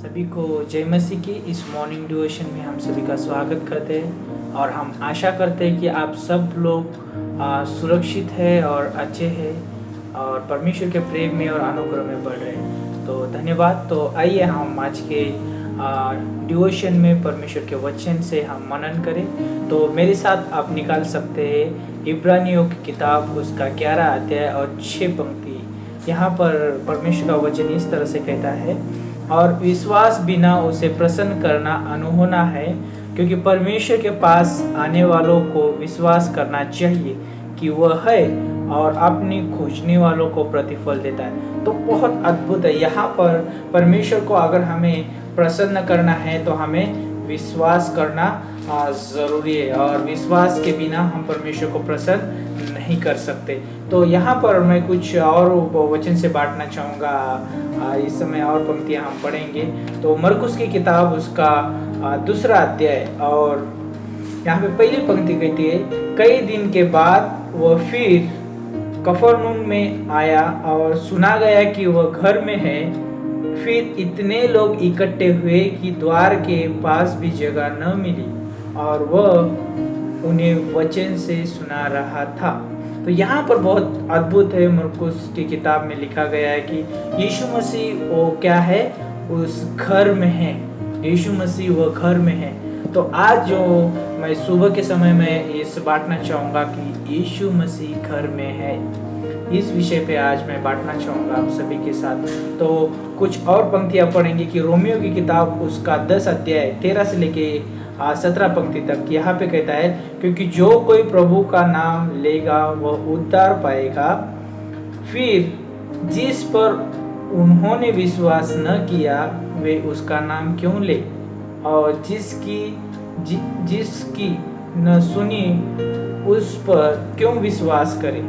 सभी को जय मसीह की इस मॉर्निंग डिवोशन में हम सभी का स्वागत करते हैं और हम आशा करते हैं कि आप सब लोग सुरक्षित है और अच्छे हैं और परमेश्वर के प्रेम में और अनुग्रह में बढ़ रहे हैं। तो धन्यवाद। तो आइए हम आज के डिवोशन में परमेश्वर के वचन से हम मनन करें। तो मेरे साथ आप निकाल सकते हैं इब्रानियों की किताब उसका 11 अध्याय और 6 पंक्ति। यहाँ पर परमेश्वर का वचन इस तरह से कहता है, और विश्वास बिना उसे प्रसन्न करना अनहोना है, क्योंकि परमेश्वर के पास आने वालों को विश्वास करना चाहिए कि वह है और अपनी खोजने वालों को प्रतिफल देता है। तो बहुत अद्भुत है। यहाँ पर परमेश्वर को अगर हमें प्रसन्न करना है तो हमें विश्वास करना ज़रूरी है, और विश्वास के बिना हम परमेश्वर को प्रसन्न नहीं कर सकते। तो यहाँ पर मैं कुछ और वचन से बांटना चाहूँगा। इस समय और पंक्तियाँ हम पढ़ेंगे। तो मरकुस की किताब उसका 2 अध्याय और यहाँ पे पहली पंक्ति कहती है, कई दिन के बाद वह फिर कफरनहूम में आया और सुना गया कि वह घर में है। फिर इतने लोग इकट्ठे हुए कि द्वार के पास भी जगह न मिली, और वह उन्हें वचन से सुना रहा था। तो यहाँ पर बहुत अद्भुत है। मरकुस की किताब में लिखा गया है कि यीशु मसीह वो क्या है, उस घर में है। यीशु मसीह वो घर में है। तो आज जो मैं सुबह के समय में इस बांटना चाहूँगा कि यीशु मसीह घर में है, इस विषय पे आज मैं बांटना चाहूँगा आप सभी के साथ। तो कुछ और पंक्तियाँ पढ़ेंगे कि रोमियो की किताब उसका 10 अध्याय 13 से लेके 17 पंक्ति तक। यहाँ पे कहता है, क्योंकि जो कोई प्रभु का नाम लेगा वह उद्धार पाएगा। फिर जिस पर उन्होंने विश्वास न किया वे उसका नाम क्यों ले, और जिसकी न सुनी उस पर क्यों विश्वास करे,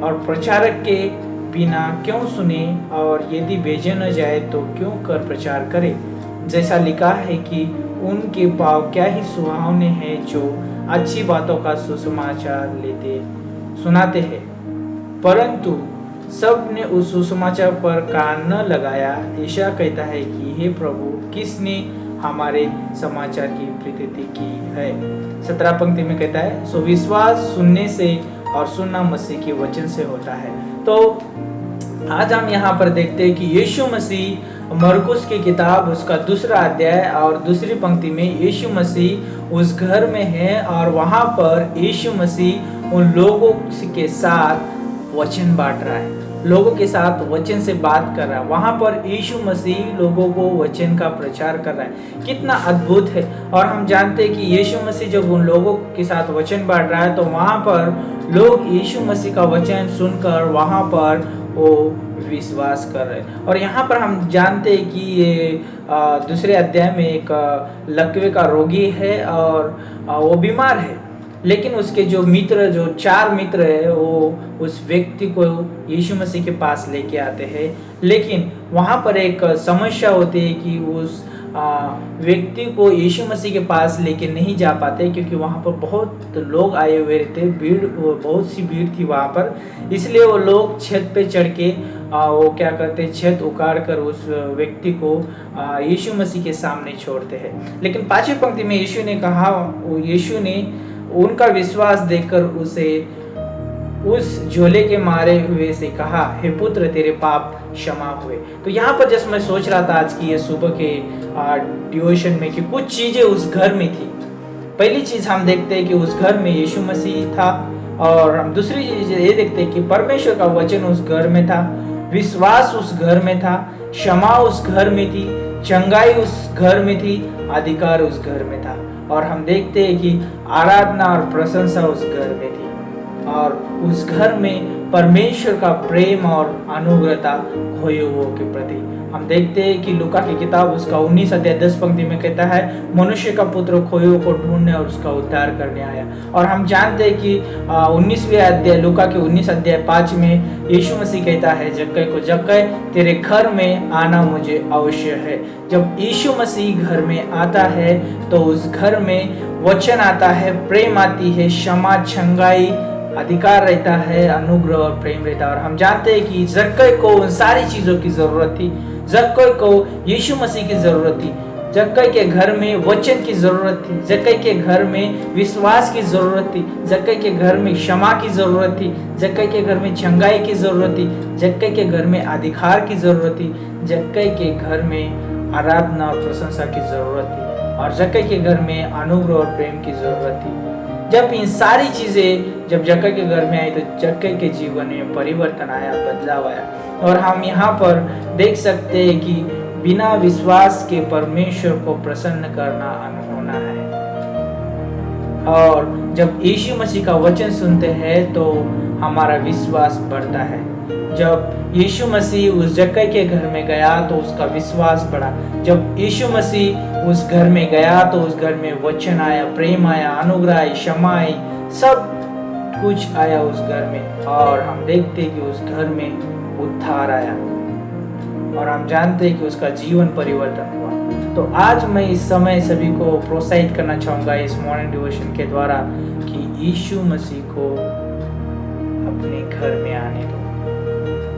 और प्रचारक के बिना क्यों सुने, और यदि भेजे न जाए तो क्यों कर प्रचार करे। जैसा लिखा है कि उनके पाँव क्या ही सुहावने हैं जो अच्छी बातों का सुसमाचार सुनाते हैं, परंतु सब ने उस सुसमाचार पर कान न लगाया। ईशा कहता है कि हे प्रभु, किसने हमारे समाचार की प्रीति की है। 17 पंक्ति में कहता है, सो विश्वास सुनने से और सुनना मसीह के वचन से होता है। तो आज हम यहाँ पर देखते हैं कि यीशु मसीह मरकुस की किताब उसका 2 अध्याय और 2 पंक्ति में यीशु मसीह उस घर में है, और वहाँ पर यीशु मसीह उन लोगों के साथ वचन बांट रहा है, लोगों के साथ वचन से बात कर रहा है। वहाँ पर यीशु मसीह लोगों को वचन का प्रचार कर रहा है। कितना अद्भुत है। और हम जानते हैं कि यीशु मसीह जब उन लोगों के साथ वचन बांट रहा है तो वहाँ पर लोग यीशु मसीह का वचन सुनकर वहाँ पर वो विश्वास कर रहे हैं। और यहाँ पर हम जानते हैं कि ये 2 अध्याय में एक लकवे का रोगी है और वो बीमार है, लेकिन उसके जो 4 मित्र है वो उस व्यक्ति को यीशु मसीह के पास लेके आते हैं। लेकिन वहाँ पर एक समस्या होती है कि उस व्यक्ति को यीशु मसीह के पास लेके नहीं जा पाते, क्योंकि वहाँ पर बहुत लोग आए हुए थे, बहुत सी भीड़ थी वहाँ पर। इसलिए वो लोग छत पे चढ़ के वो क्या करते, छत उखाड़ कर उस व्यक्ति को यीशु मसीह के सामने छोड़ते हैं। लेकिन 5वीं पंक्ति में यीशु ने उनका विश्वास देखकर उसे उस झोले के मारे हुए से कहा, हे पुत्र, तेरे पाप क्षमा हुए। तो यहाँ पर जैसे मैं सोच रहा था आज की ये सुबह के डिवोशन में कि कुछ चीजें उस घर में थी। पहली चीज हम देखते हैं कि उस घर में यीशु मसीह था, और हम दूसरी चीज ये देखते हैं कि परमेश्वर का वचन उस घर में था, विश्वास उस घर में था, क्षमा उस घर में थी, चंगाई उस घर में थी, अधिकार उस घर में था। और हम देखते हैं कि आराधना और प्रशंसा उस घर में थी, और उस घर में परमेश्वर का प्रेम और अनुग्रहता खोए हुओं के प्रति। हम देखते हैं कि लूका की किताब उसका 19 अध्याय 10 पंक्ति में कहता है, मनुष्य का पुत्र खोए हुओं को ढूंढने और उसका उद्धार करने आया। और हम जानते हैं कि 19वें अध्याय लूका के 19 अध्याय 5 में यीशु मसीह कहता है जक्कई को, जक्कई, तेरे घर में आना मुझे अवश्य है। जब यीशु मसीह घर में आता है तो उस घर में वचन आता है, प्रेम आती है, क्षमा, चंगाई, अधिकार रहता है, अनुग्रह और प्रेम रहता है। और हम जानते हैं कि जक्कई को उन सारी चीजों की जरूरत थी। जक्कई को यीशु मसीह की जरूरत थी। जक्कई के घर में वचन की जरूरत थी। जक्कई के घर में विश्वास की जरूरत थी। जक्कई के घर में क्षमा की जरूरत थी। जक्कई के घर में चंगाई की जरूरत थी। जक्कई के घर में अधिकार की जरूरत थी। जक्कई के घर में आराधना और प्रशंसा की जरूरत थी। और जक्कई के घर में अनुग्रह और प्रेम की जरूरत थी। जब इन सारी चीजें जब जक्कई के घर में आई तो जक्कई के जीवन में परिवर्तन आया, बदलाव आया। और हम यहाँ पर देख सकते हैं कि बिना विश्वास के परमेश्वर को प्रसन्न करना अनहोना है। और जब यीशु मसीह का वचन सुनते हैं तो हमारा विश्वास बढ़ता है। जब यीशु मसीह उस जक्कई के घर में गया तो उसका विश्वास बढ़ा। जब यीशु मसीह उस घर में गया तो उस घर में वचन आया, प्रेम आया, अनुग्रह आई, क्षमा आई, सब कुछ आया उस घर में। और हम देखते कि उस घर में उद्धार आया और हम जानते हैं कि उसका जीवन परिवर्तन हुआ। तो आज मैं इस समय सभी को प्रोत्साहित करना चाहूँगा इस मॉर्निंग डिवोशन के द्वारा कि यीशु मसीह को अपने घर में आने दो।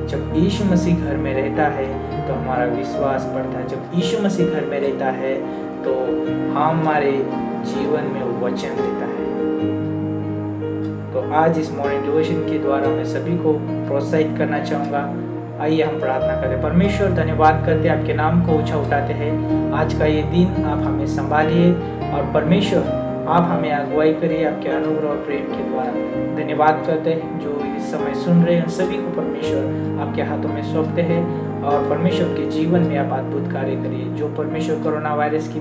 जब यीशु मसीह घर में रहता है तो हमारा विश्वास बढ़ता है। जब यीशु मसीह घर में रहता है तो हमारे जीवन में वचन रहता है। तो आज इस मॉर्निंग डिवोशन के द्वारा मैं सभी को प्रोत्साहित करना चाहूँगा। आइए हम प्रार्थना करें। परमेश्वर, धन्यवाद करते हैं, आपके नाम को ऊंचा उठाते हैं। आज का ये दिन आप हमें संभालिए और परमेश्वर आप हमें अगुवाई करिए आपके अनुग्रह और प्रेम के द्वारा। धन्यवाद करते हैं जो इस समय सुन रहे हैं, सभी को परमेश्वर आपके हाथों में सौंपते हैं। और परमेश्वर के जीवन में आप अद्भुत कार्य करिए। जो परमेश्वर कोरोना वायरस की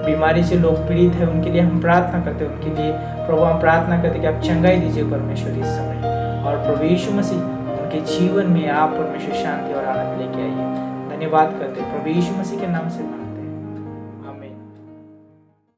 बीमारी से लोग पीड़ित हैं उनके लिए हम प्रार्थना करते हैं। उनके लिए प्रभु हम प्रार्थना करते कि आप चंगाई दीजिए परमेश्वर इस समय। और प्रभु यीशु मसीह उनके जीवन में आप परमेश्वर शांति और आनंद लेके आइए। धन्यवाद करते हैं प्रभु यीशु मसीह के नाम से।